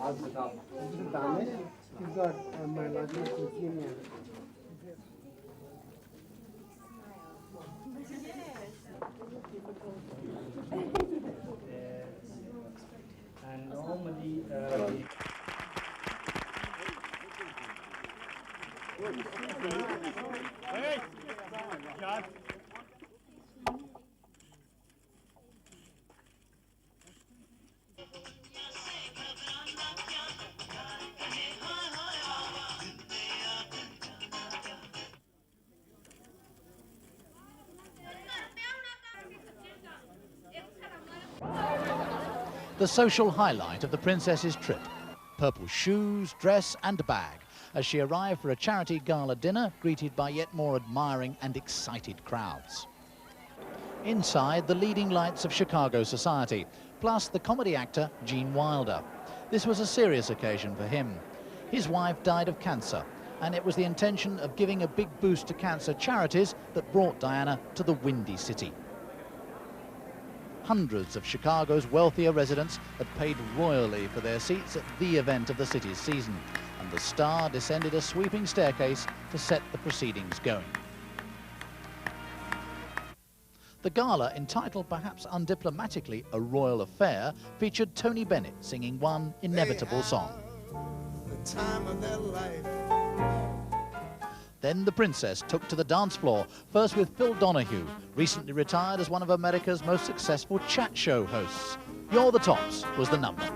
You've got my last name is Junior. And normally, Hey! God. The social highlight of the princess's trip. Purple shoes, dress and bag as she arrived for a charity gala dinner greeted by yet more admiring and excited crowds. Inside, the leading lights of Chicago society, plus the comedy actor Gene Wilder. This was a serious occasion for him. His wife died of cancer, and it was the intention of giving a big boost to cancer charities that brought Diana to the Windy City. Hundreds of Chicago's wealthier residents had paid royally for their seats at the event of the city's season, and the star descended a sweeping staircase to set the proceedings going. The gala, entitled perhaps undiplomatically A Royal Affair, featured Tony Bennett singing one inevitable song. The time of their life. Then the princess took to the dance floor, first with Phil Donahue, recently retired as one of America's most successful chat show hosts. You're the Tops was the number.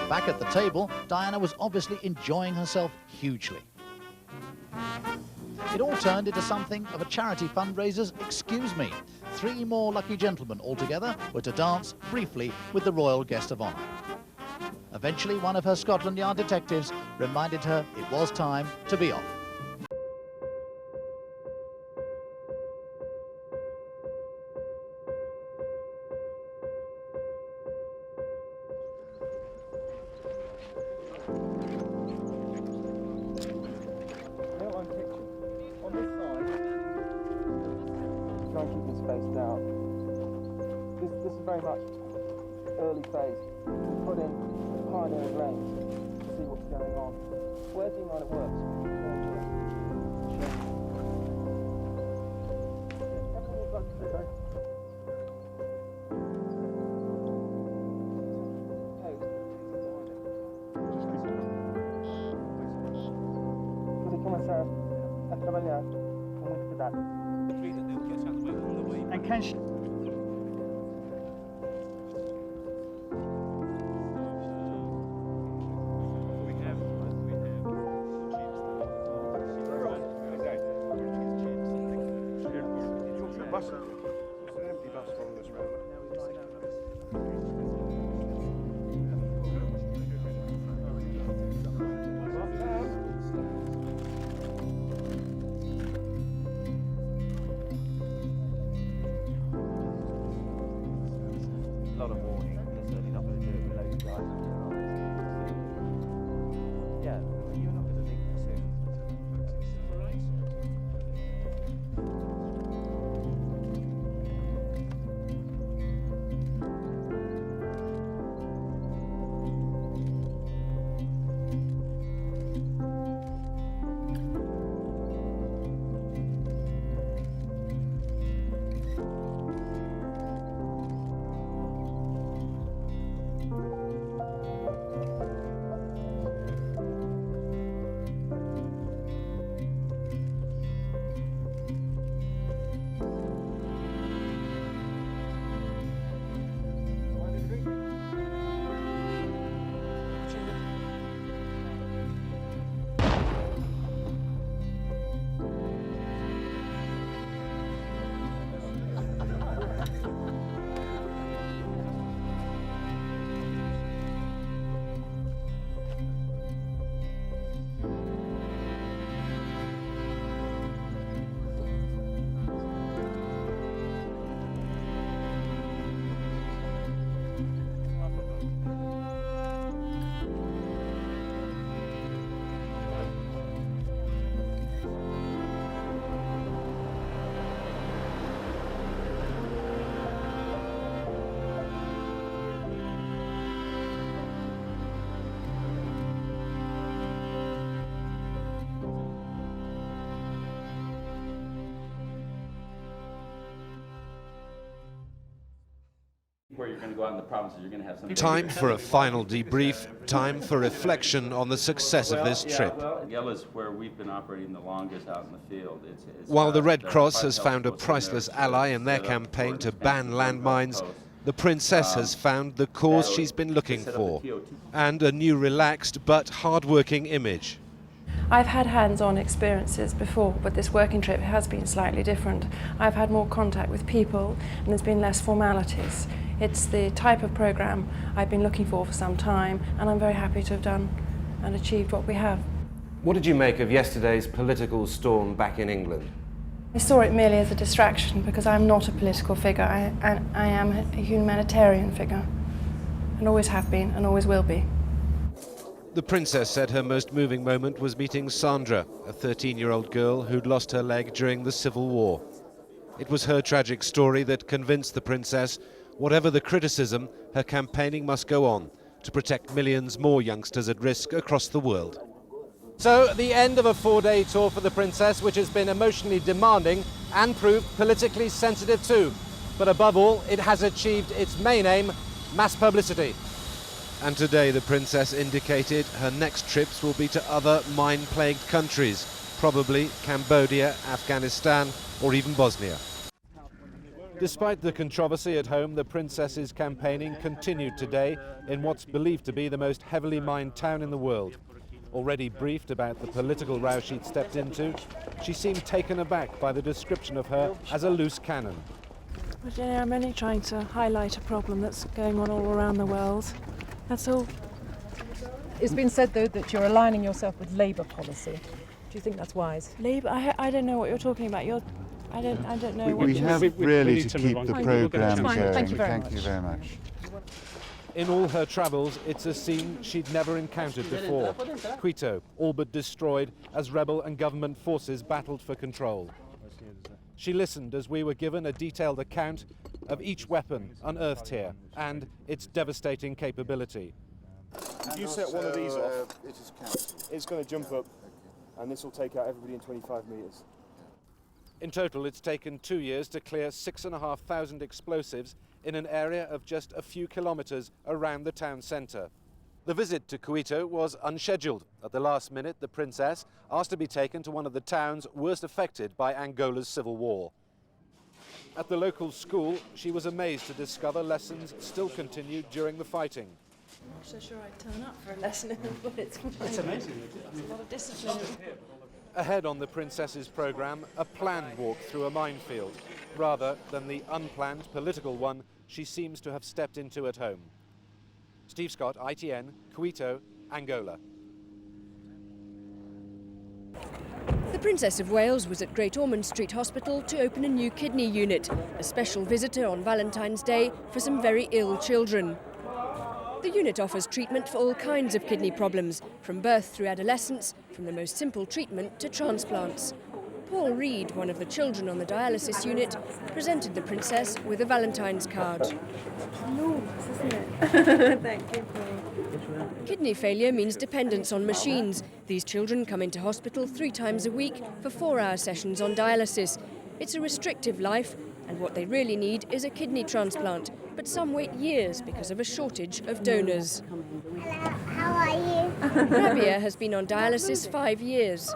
Back at the table, Diana was obviously enjoying herself hugely. It all turned into something of a charity fundraiser's excuse me. 3 more lucky gentlemen altogether were to dance briefly with the royal guest of honour. Eventually, one of her Scotland Yard detectives reminded her it was time to be off. On this side, try and keep them spaced out. This is very much early phase. We put in pioneering lanes to see what's going on. Working on it works. Everything you've got to do. Così come serve a trabalhar com muito cuidado. And can she... There's an empty bus following us round. where you're going to go out in the provinces, you're going to have some... Time for a final debrief, time for reflection on the success of this trip. Well, Gala's where we've been operating the longest out in the field. While the Red Cross has found a priceless ally in their campaign to ban landmines, the Princess has found the cause she's been looking for, and a new relaxed but hard-working image. I've had hands-on experiences before, but this working trip has been slightly different. I've had more contact with people and there's been less formalities. It's the type of programme I've been looking for some time, and I'm very happy to have done and achieved what we have. What did you make of yesterday's political storm back in England? I saw it merely as a distraction because I'm not a political figure. I am a humanitarian figure, and always have been and always will be. The Princess said her most moving moment was meeting Sandra, a 13-year-old girl who'd lost her leg during the Civil War. It was her tragic story that convinced the Princess, whatever the criticism, her campaigning must go on to protect millions more youngsters at risk across the world. So, the end of a 4-day tour for the Princess, which has been emotionally demanding and proved politically sensitive too. But above all, it has achieved its main aim, mass publicity. And today the Princess indicated her next trips will be to other mine-plagued countries, probably Cambodia, Afghanistan or even Bosnia. Despite the controversy at home, the Princess's campaigning continued today in what's believed to be the most heavily mined town in the world. Already briefed about the political row she'd stepped into, she seemed taken aback by the description of her as a loose cannon. But yeah, I'm only trying to highlight a problem that's going on all around the world. That's all. It's been said, though, that you're aligning yourself with Labour policy. Do you think that's wise? Labour? I don't know what you're talking about. I don't know. We have really to keep the programme going. Thank you very much. In all her travels, it's a scene she'd never encountered before. Quito, all but destroyed as rebel and government forces battled for control. She listened as we were given a detailed account of each weapon unearthed here and its devastating capability. If you set one of these off, it's going to jump up and this will take out everybody in 25 metres. In total, it's taken 2 years to clear 6,500 explosives in an area of just a few kilometres around the town centre. The visit to Quito was unscheduled. At the last minute, the Princess asked to be taken to one of the towns worst affected by Angola's civil war. At the local school, she was amazed to discover lessons still continued during the fighting. I'm not so sure I'd turn up for a lesson, but it's amazing. It's a lot of discipline. Ahead on the Princess's programme, a planned walk through a minefield, rather than the unplanned political one she seems to have stepped into at home. Steve Scott, ITN, Quito, Angola. The Princess of Wales was at Great Ormond Street Hospital to open a new kidney unit, a special visitor on Valentine's Day for some very ill children. The unit offers treatment for all kinds of kidney problems, from birth through adolescence, from the most simple treatment to transplants. Paul Reed, one of the children on the dialysis unit, presented the Princess with a Valentine's card. Enormous, isn't it? Thank you. Kidney failure means dependence on machines. These children come into hospital 3 times a week for 4-hour sessions on dialysis. It's a restrictive life, and what they really need is a kidney transplant. But some wait years because of a shortage of donors. Hello, how are you? Rabia has been on dialysis 5 years.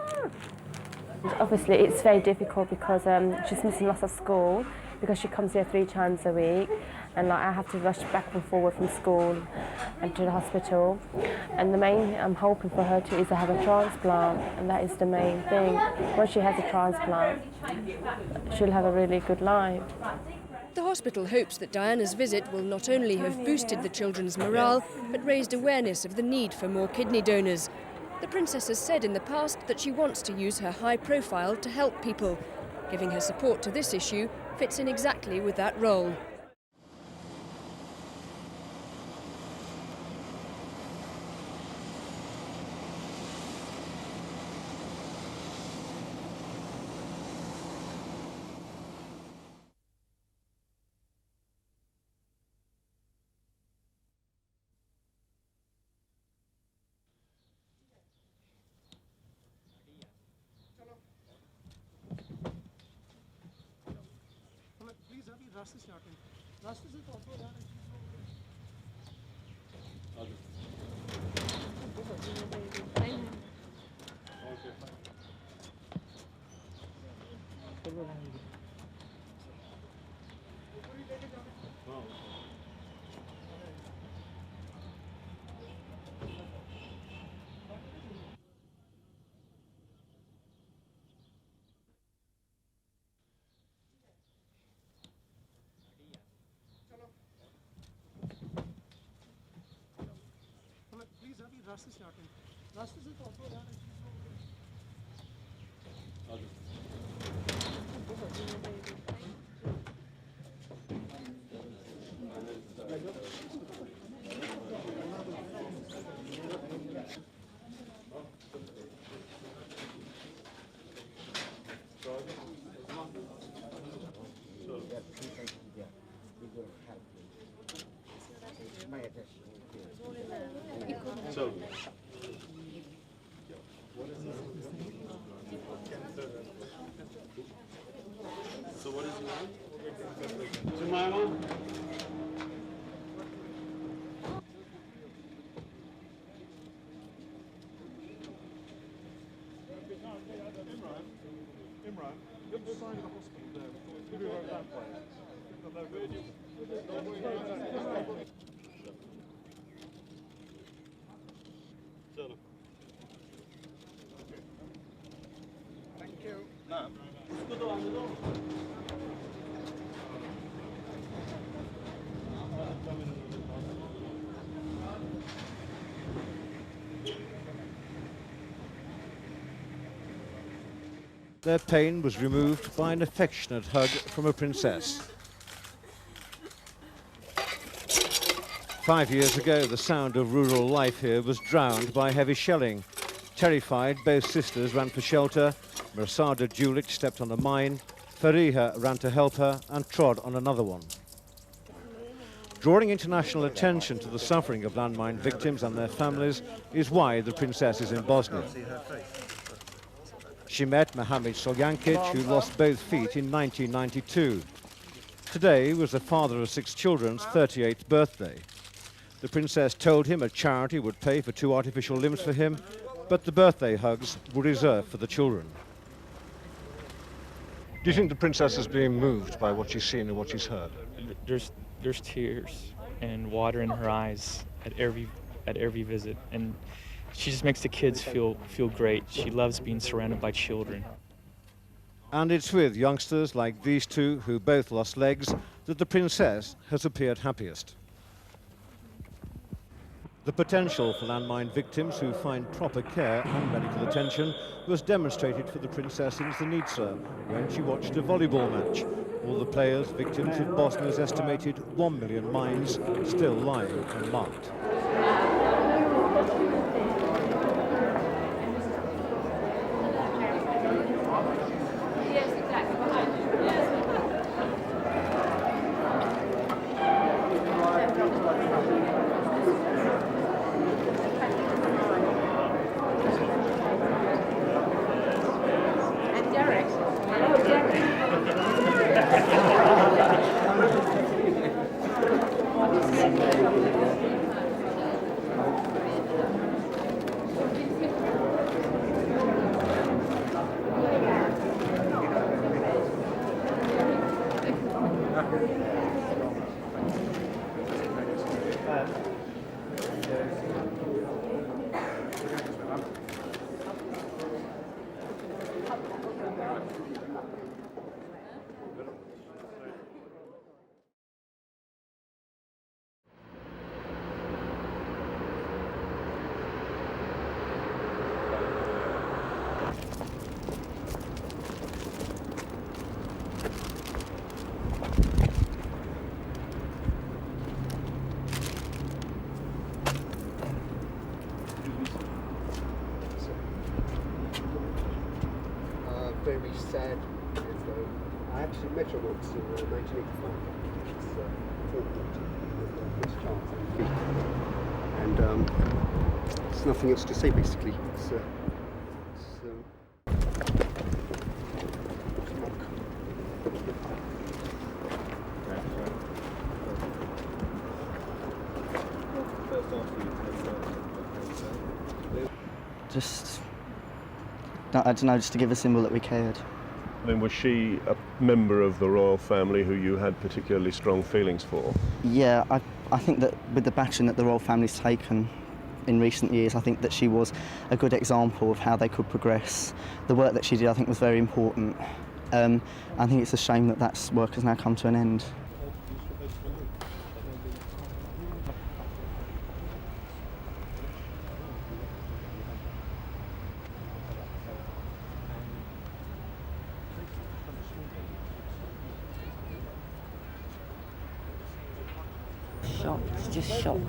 Obviously it's very difficult because she's missing lots of school because she comes here 3 times a week, and I have to rush back and forward from school and to the hospital. And the main I'm hoping for her is to have a transplant, and that is the main thing. Once she has a transplant, she'll have a really good life. The hospital hopes that Diana's visit will not only have boosted the children's morale, but raised awareness of the need for more kidney donors. The Princess has said in the past that she wants to use her high profile to help people. Giving her support to this issue fits in exactly with that role. रास्ते से आते हैं रास्ते से तो auto जा रहे हैं So what is he on? Jemima? Imran, look the side of the hospital there. Maybe right that way. Thank you. No. Their pain was removed by an affectionate hug from a princess. 5 years ago, the sound of rural life here was drowned by heavy shelling. Terrified, both sisters ran for shelter. Mirsada Julic stepped on a mine. Fariha ran to help her and trod on another one. Drawing international attention to the suffering of landmine victims and their families is why the princess is in Bosnia. She met Mohamed Soljankic, who lost both feet in 1992. Today was the father of 6 children's 38th birthday. The princess told him a charity would pay for 2 artificial limbs for him, but the birthday hugs were reserved for the children. Do you think the princess is being moved by what she's seen and what she's heard? There's tears and water in her eyes at every visit, and she just makes the kids feel great. She loves being surrounded by children. And it's with youngsters like these two, who both lost legs, that the princess has appeared happiest. The potential for landmine victims who find proper care and medical attention was demonstrated for the princess in Zenica when she watched a volleyball match. All the players victims of Bosnia's estimated 1 million mines still lying unmarked. Very sad. I actually met her once in 1985. It's Miss Charles and there's nothing else to say basically. Just, I don't know, just to give a symbol that we cared. I mean, was she a member of the royal family who you had particularly strong feelings for? Yeah, I think that with the battering that the royal family's taken in recent years, I think that she was a good example of how they could progress. The work that she did, I think, was very important. I think it's a shame that that work has now come to an end. Shocked, just shocked.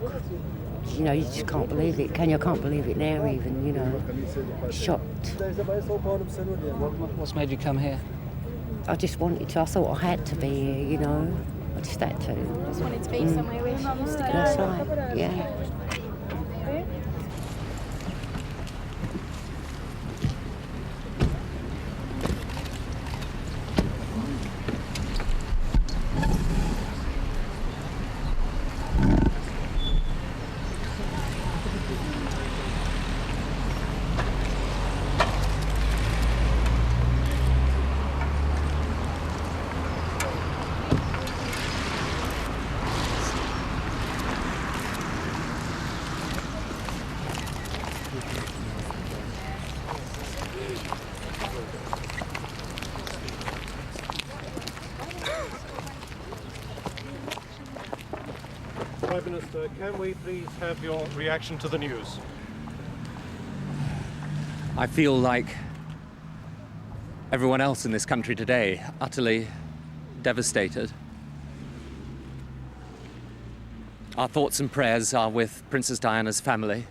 You know, you just can't believe it, can you? I can't believe it now even, you know. Shocked. What's made you come here? I just wanted to, I thought I had to be here, you know. I just had to. Just wanted to be somewhere where she used to go. That's right, yeah. Prime Minister, can we please have your reaction to the news? I feel like everyone else in this country today, utterly devastated. Our thoughts and prayers are with Princess Diana's family,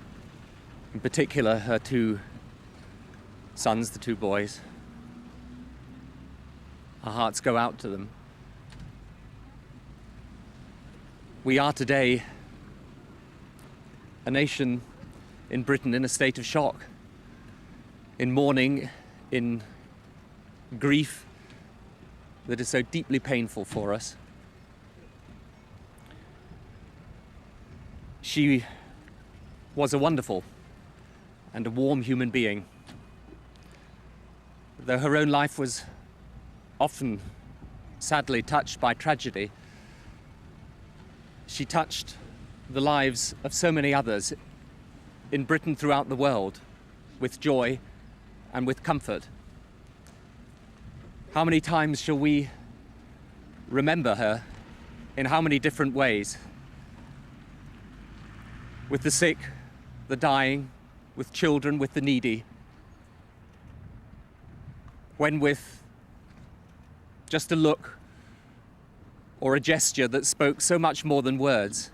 in particular her two sons, the two boys. Our hearts go out to them. We are today a nation in Britain in a state of shock, in mourning, in grief that is so deeply painful for us. She was a wonderful and a warm human being. Though her own life was often sadly touched by tragedy, she touched the lives of so many others in Britain throughout the world with joy and with comfort. How many times shall we remember her in how many different ways? With the sick, the dying, with children, with the needy. When with just a look or a gesture that spoke so much more than words,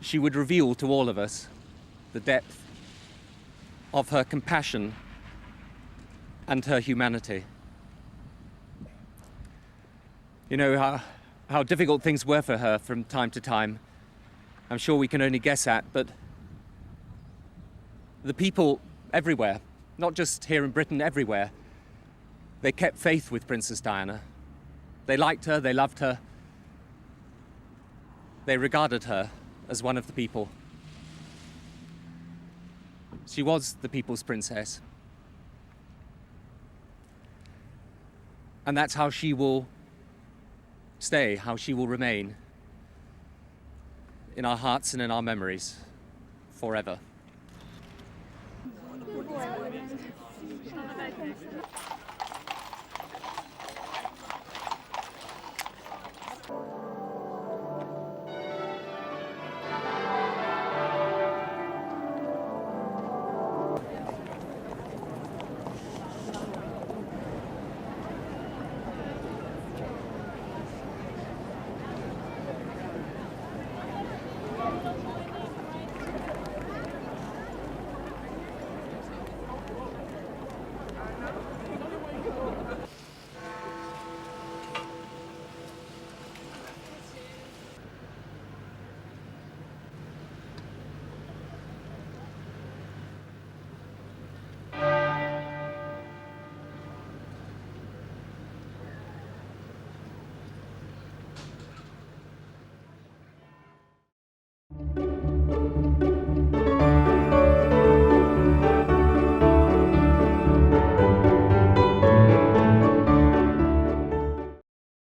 she would reveal to all of us the depth of her compassion and her humanity. You know how difficult things were for her from time to time. I'm sure we can only guess at, but the people everywhere, not just here in Britain, everywhere, they kept faith with Princess Diana. They liked her, they loved her. They regarded her as one of the people. She was the people's princess. And that's how she will stay, how she will remain in our hearts and in our memories forever.